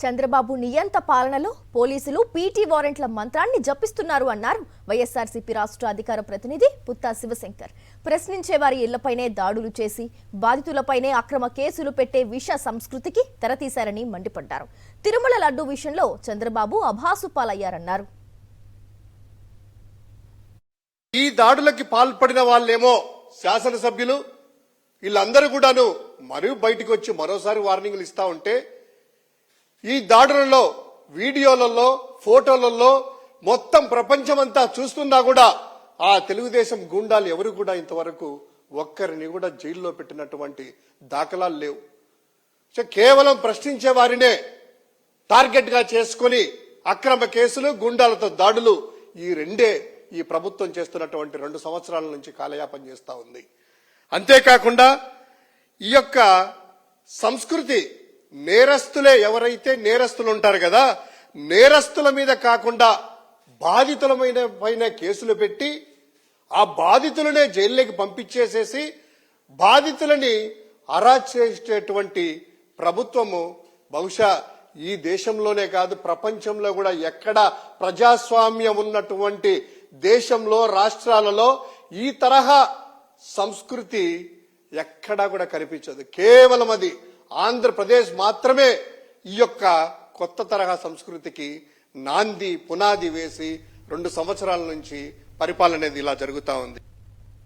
చంద్రబాబు నియంత పాలనలో పోలీసులు పీటీ వారెంట్ల మంత్రాన్ని జపిస్తున్నారు అన్నారు వైఎస్ఆర్సీపీ రాష్ట్ర అధికార ప్రతినిధి పుత్తా శివశంకర్. ప్రశ్నించే వారి ఇళ్లపైనే దాడులు చేసి బాధితులపైనే అక్రమ కేసులు పెట్టే విష సంస్కృతికి తెరతీశారని మండిపడ్డారు. తిరుమల లడ్డు విషయంలో చంద్రబాబు అభాసుపాలయ్యారన్నారు. ఈ దాడులకి పాల్పడిన వాళ్ళేమో శాసనసభ్యులు, వీళ్ళందరూ కూడాను మరియు బయటకు వచ్చి మరోసారి వార్నింగ్లు ఇస్తా ఉంటే, ఈ దాడులలో వీడియోలలో ఫోటోలలో మొత్తం ప్రపంచమంతా చూస్తున్నా కూడా ఆ తెలుగుదేశం గూండాలు ఎవరు కూడా ఇంతవరకు ఒక్కరిని కూడా జైల్లో పెట్టినటువంటి దాఖలాలు లేవు. కేవలం ప్రశ్నించే వారినే టార్గెట్ గా చేసుకుని అక్రమ కేసులు, గూండాలతో దాడులు, ఈ రెండే ఈ ప్రభుత్వం చేస్తున్నటువంటి 2 సంవత్సరాల నుంచి కాలయాపన చేస్తా ఉంది. అంతేకాకుండా ఈ యొక్క సంస్కృతి నేరస్తులే ఎవరైతే నేరస్తులు ఉంటారు కదా, నేరస్తుల మీద కాకుండా బాధితుల పైన కేసులు పెట్టి ఆ బాధితులనే జైల్లోకి పంపించేసేసి బాధితులని అరెస్ట్ చేసేటువంటి ప్రభుత్వము బహుశా ఈ దేశంలోనే కాదు ప్రపంచంలో కూడా ఎక్కడ ప్రజాస్వామ్యం ఉన్నటువంటి దేశంలో రాష్ట్రాలలో ఈ తరహా సంస్కృతి ఎక్కడా కూడా కనిపించదు. కేవలం అది ఆంధ్రప్రదేశ్ మాత్రమే ఈ యొక్క కొత్త తరహా సంస్కృతికి పునాది వేసి 2 సంవత్సరాల నుంచి పరిపాలన అనేది ఇలా జరుగుతా ఉంది.